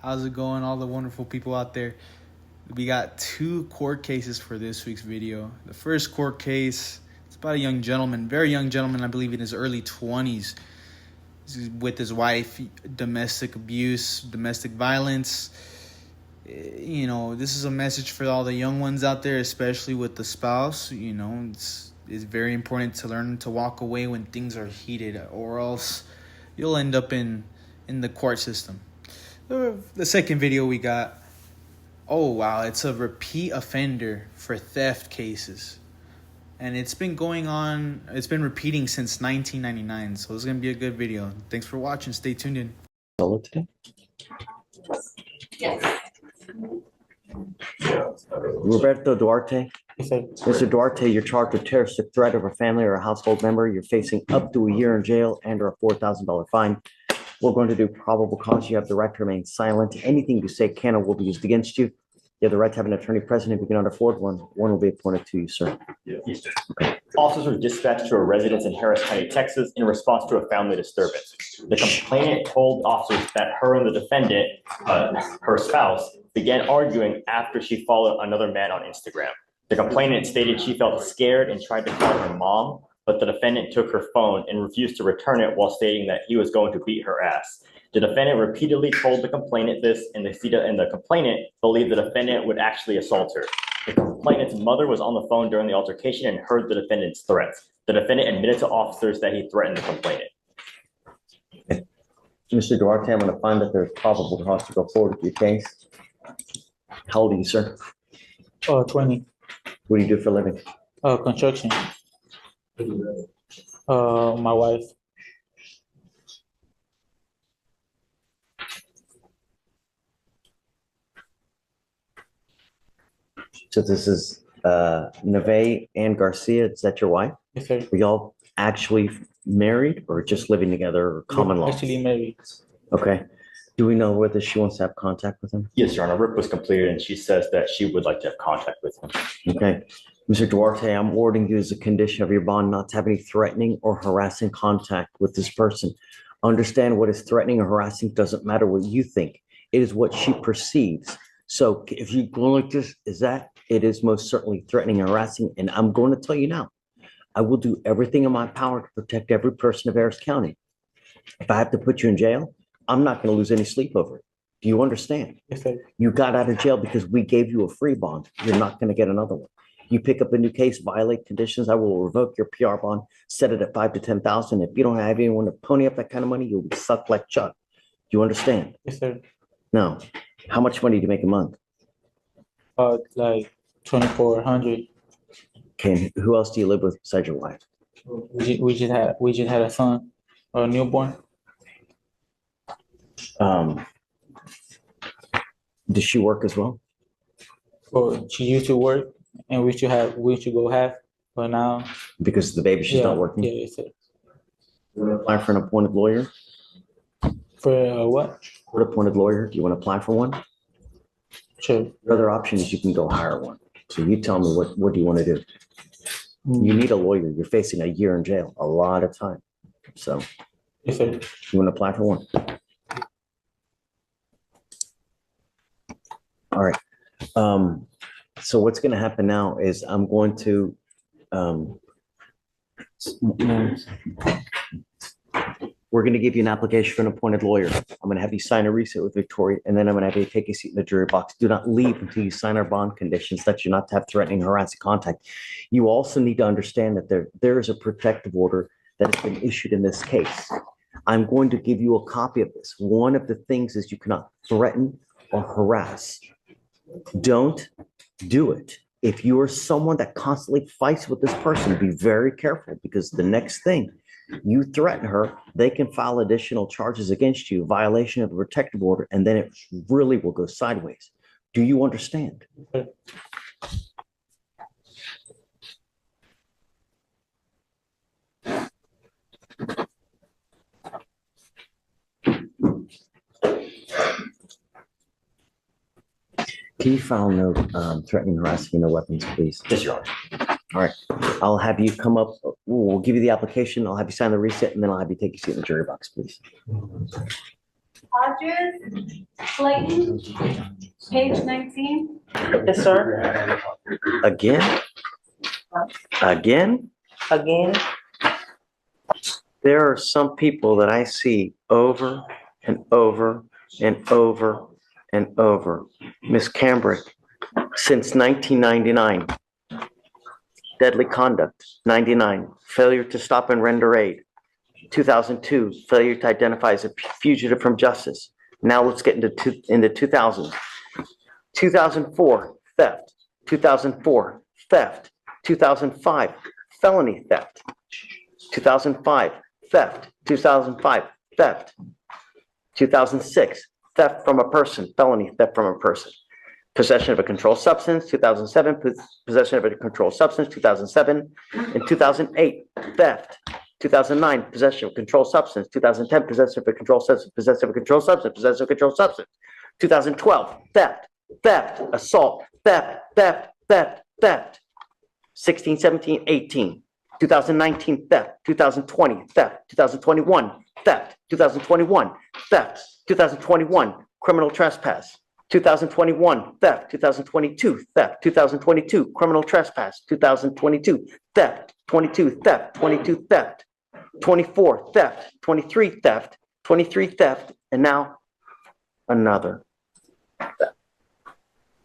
How's it going, all the wonderful people out there? We got two court cases for this week's video. The first court case, it's about a young gentleman, very young gentleman, I believe in his early 20s, with his wife, domestic abuse, domestic violence. You know, this is a message for all the young ones out there, especially with the spouse. You know, it's very important to learn to walk away when things are heated, or else you'll end up in the court system. The second video we got, oh wow, it's a repeat offender for theft cases. And it's been repeating since 1999, so it's going to be a good video. Thanks for watching. Stay tuned in. Solo today? Yes. Roberto Duarte. Mr. Duarte, you're charged with terroristic threat of a family or a household member. You're facing up to a year in jail and or a $4,000 fine. We're going to do probable cause. You have the right to remain silent. Anything you say can or will be used against you. You have the right to have an attorney present if you can afford one. One will be appointed to you, sir. Yes, sir. Officers were dispatched to a residence in Harris County, Texas, in response to a family disturbance. The complainant told officers that her and the defendant, her spouse, began arguing after she followed another man on Instagram. The complainant stated she felt scared and tried to call her mom, but the defendant took her phone and refused to return it while stating that he was going to beat her ass. The defendant repeatedly told the complainant this, and the complainant believed the defendant would actually assault her. The complainant's mother was on the phone during the altercation and heard the defendant's threats. The defendant admitted to officers that he threatened the complainant. Mr. Duarte, I'm going to find that there's probable cause to go forward with your case. How old are you, sir? 20. What do you do for a living? Construction. My wife. So this is Neve and Garcia. Is that your wife? Yes, sir. Were y'all actually married or just living together or common law? Actually married. Okay. Do we know whether she wants to have contact with him? Yes, Your Honor. RIP was completed and she says that she would like to have contact with him. Okay. Mr. Duarte, I'm ordering you as a condition of your bond not to have any threatening or harassing contact with this person. Understand what is threatening or harassing doesn't matter what you think. It is what she perceives. So if you go like this, it is most certainly threatening and harassing. And I'm going to tell you now, I will do everything in my power to protect every person of Harris County. If I have to put you in jail, I'm not going to lose any sleep over it. Do you understand? Yes, sir. You got out of jail because we gave you a free bond. You're not going to get another one. You pick up a new case, violate conditions, I will revoke your PR bond, set it at 5,000 to 10,000. If you don't have anyone to pony up that kind of money, you'll be sucked like Chuck. Do you understand? Yes, sir. No. How much money do you make a month? Like 2,400. Okay. Who else do you live with besides your wife? We just had a son, a newborn. Does she work as well? Well, she used to work, and we should go half, but now Because the baby, she's not working? Yeah, yes, sir. You want to apply for an appointed lawyer? For what? Court appointed lawyer? Do you want to apply for one? Sure. The other option is you can go hire one. So you tell me what do you want to do? You need a lawyer. You're facing a year in jail, a lot of time. So Yes, sir. you want to apply for one? All right. So what's going to happen now is I'm going to we're going to give you an application for an appointed lawyer. I'm going to have you sign a receipt with Victoria, and then I'm going to have you take a seat in the jury box. Do not leave until you sign our bond conditions that you're not to have threatening, harassing contact. You also need to understand that there is a protective order that has been issued in this case. I'm going to give you a copy of this. One of the things is you cannot threaten or harass. Don't do it. If you are someone that constantly fights with this person, be very careful, because the next thing you threaten her, they can file additional charges against you, violation of a protective order, and then it really will go sideways. Do you understand? Can you file no threatening, harassing, no weapons, please? Yes, Your Honor. All right. I'll have you come up. We'll give you the application. I'll have you sign the receipt, and then I'll have you take your seat in the jury box, please. Hodges, Clayton, page 19. Yes, sir. Again? Again? Again. There are some people that I see over and over and over and over. Miss Cambrick, since 1999. Deadly conduct, 99. Failure to stop and render aid. 2002, failure to identify as a fugitive from justice. Now let's get into 2000s. 2004, theft. 2004, theft. 2005, felony theft. 2005, theft. 2005, theft. 2006, theft from a person, felony theft from a person. Possession of a controlled substance, 2007, possession of a controlled substance, 2007, and 2008, theft. 2009, possession of a controlled substance, 2010, possession of a controlled substance, possession of a controlled substance, possession of a controlled substance. 2012, theft, theft, assault, theft. 16, 17, 18. 2019, theft. 2020, theft. 2021, theft. 2021, theft. 2021, criminal trespass. 2021, theft. 2022, theft. 2022, criminal trespass. 2022, theft. 22, theft. 22, theft. 24, theft. 23, theft. 23, theft. And now another theft.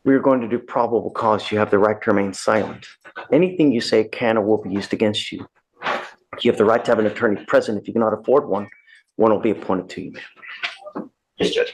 We are going to do probable cause. You have the right to remain silent. Anything you say can or will be used against you. You have the right to have an attorney present. If you cannot afford one, one will be appointed to you. Yes, Judge.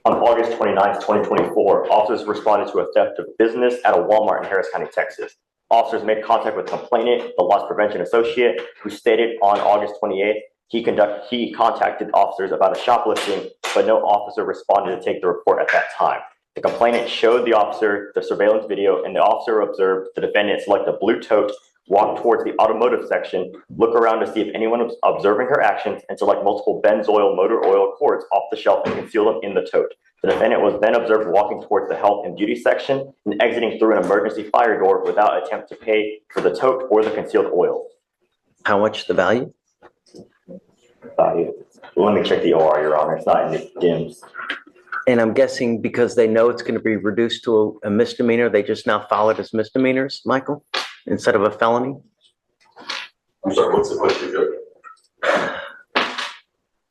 On August 29th, 2024, officers responded to a theft of business at a Walmart in Harris County, Texas. Officers made contact with complainant, the loss prevention associate, who stated on August 28th he contacted officers about a shoplifting, but no officer responded to take the report at that time. The complainant showed the officer the surveillance video, and the officer observed the defendant select a blue tote, walk towards the automotive section, look around to see if anyone was observing her actions, and select multiple Benzol motor oil cords off the shelf and conceal them in the tote. The defendant was then observed walking towards the health and beauty section and exiting through an emergency fire door without attempt to pay for the tote or the concealed oil. How much the value? Value. Let me check the OR, Your Honor. It's not in the DIMS. And I'm guessing because they know it's going to be reduced to a misdemeanor, they just now file it as misdemeanors, Michael, instead of a felony? I'm sorry, what's the question, Judge?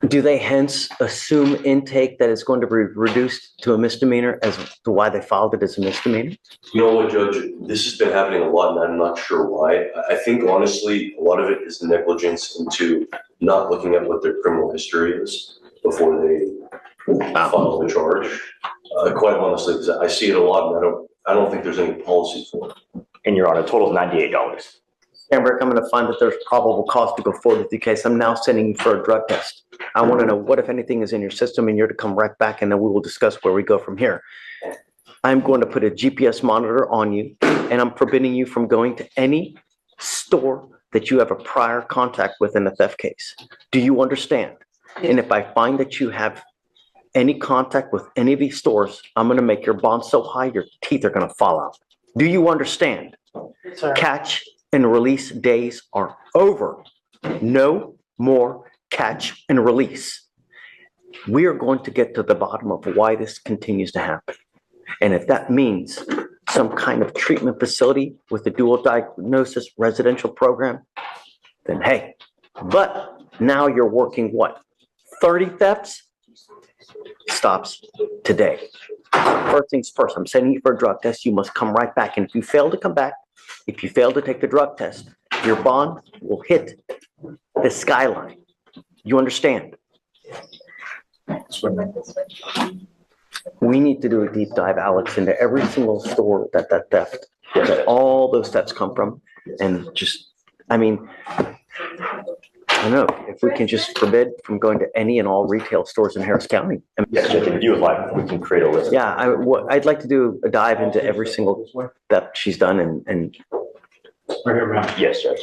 Do they hence assume intake that it's going to be reduced to a misdemeanor as to why they filed it as a misdemeanor? You know what, Judge, this has been happening a lot and I'm not sure why. I think honestly, a lot of it is negligence into not looking at what their criminal history is before they file the charge. Quite honestly, because I see it a lot and I don't think there's any policy for it. And Your Honor, total is $98. Amber, I'm going to find that there's probable cause to go forward with the case. I'm now sending you for a drug test. I want to know what, if anything, is in your system, and you're to come right back, and then we will discuss where we go from here. I'm going to put a GPS monitor on you, and I'm forbidding you from going to any store that you have a prior contact with in a theft case. Do you understand? And if I find that you have any contact with any of these stores, I'm going to make your bond so high your teeth are going to fall out. Do you understand? Sir. Catch and release days are over. No more catch and release. We are going to get to the bottom of why this continues to happen. And if that means some kind of treatment facility with a dual diagnosis residential program, then hey, but now you're working what? 30 thefts? Stops today. First things first, I'm sending you for a drug test. You must come right back. And if you fail to come back, if you fail to take the drug test, your bond will hit the skyline. You understand? We need to do a deep dive, Alex, into every single store that all those thefts come from. And just, I mean, I don't know, if we can just forbid from going to any and all retail stores in Harris County. Yes, Judge, if you would like, we can create a list. Yeah, I'd like to do a dive into every single theft she's done and Yes, Judge.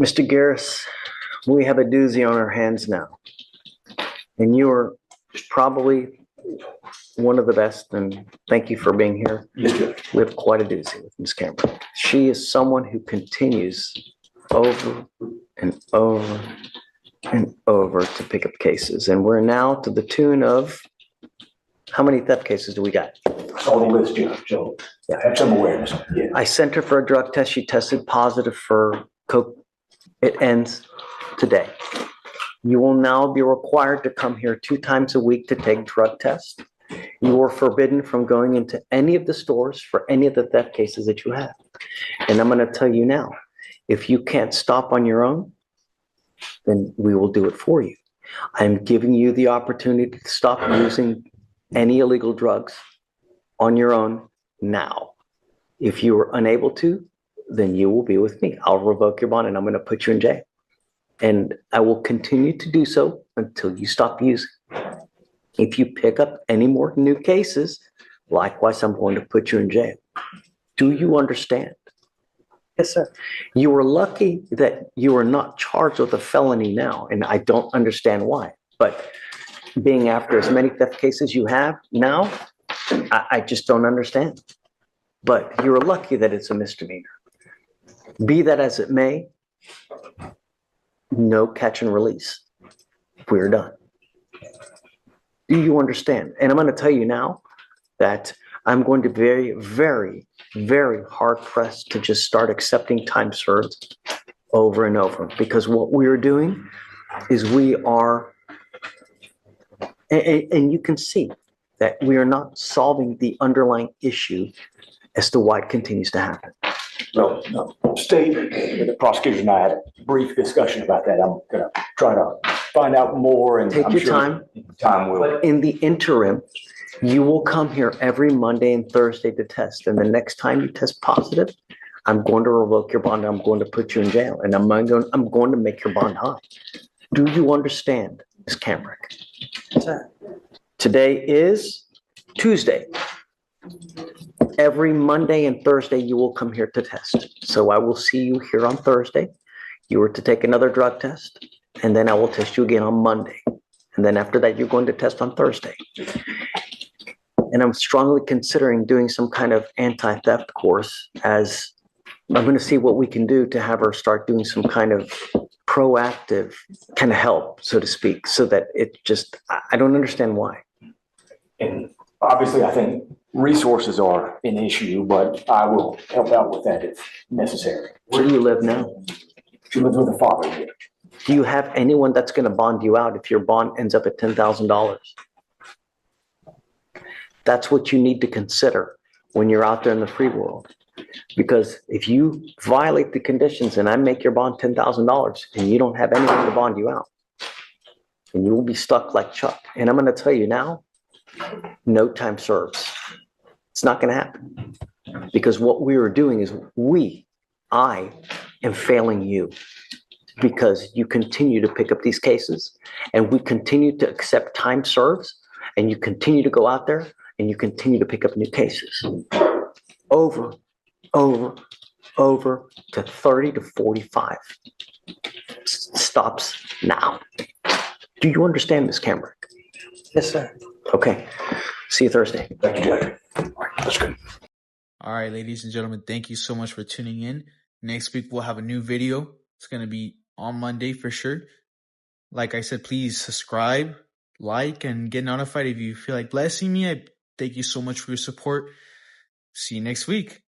Mr. Garris, we have a doozy on our hands now. And you are probably one of the best, and thank you for being here. We have quite a doozy with Ms. Cameron. She is someone who continues over and over and over to pick up cases. And we're now to the tune of, how many theft cases do we got? Saw the list, Judge, so I have some awareness. Yeah. I sent her for a drug test. She tested positive for coke. It ends today. You will now be required to come here 2 times a week to take drug tests. You are forbidden from going into any of the stores for any of the theft cases that you have. And I'm going to tell you now, if you can't stop on your own, then we will do it for you. I'm giving you the opportunity to stop using any illegal drugs on your own now. If you are unable to, then you will be with me. I'll revoke your bond and I'm going to put you in jail. And I will continue to do so until you stop using. If you pick up any more new cases, likewise, I'm going to put you in jail. Do you understand? Yes, sir. You were lucky that you are not charged with a felony now, and I don't understand why. But being after as many theft cases you have now, I just don't understand. But you're lucky that it's a misdemeanor. Be that as it may, no catch and release. We're done. Do you understand? And I'm going to tell you now that I'm going to be very, very, very hard pressed to just start accepting time served over and over, because what we are doing is we are, and you can see that we are not solving the underlying issue as to why it continues to happen. No, State, the prosecutor and I had a brief discussion about that. I'm going to try to find out more, and Take I'm your sure time. Time will. But in the interim, you will come here every Monday and Thursday to test. And the next time you test positive, I'm going to revoke your bond. I'm going to put you in jail, and I'm going to make your bond high. Do you understand, Ms. Camrick? Sir. Today is Tuesday. Every Monday and Thursday, you will come here to test. So I will see you here on Thursday. You are to take another drug test, and then I will test you again on Monday. And then after that, you're going to test on Thursday. And I'm strongly considering doing some kind of anti-theft course, as I'm going to see what we can do to have her start doing some kind of proactive kind of help, so to speak, so that it just, I don't understand why. And obviously, I think resources are an issue, but I will help out with that if necessary. Where do you live now? She lives with her father here. Do you have anyone that's going to bond you out if your bond ends up at $10,000? That's what you need to consider when you're out there in the free world. Because if you violate the conditions and I make your bond $10,000 and you don't have anyone to bond you out, and you will be stuck like Chuck. And I'm going to tell you now, no time serves. It's not going to happen. Because what we are doing is I am failing you, because you continue to pick up these cases and we continue to accept time serves, and you continue to go out there and you continue to pick up new cases over to 30 to 45 stops now. Do you understand, Ms. Camrick? Yes, sir. Okay. See you Thursday. Thank you, Judge. All right, that's good. All right, ladies and gentlemen, thank you so much for tuning in. Next week, we'll have a new video. It's going to be on Monday for sure. Like I said, please subscribe, like, and get notified if you feel like blessing me. I thank you so much for your support. See you next week.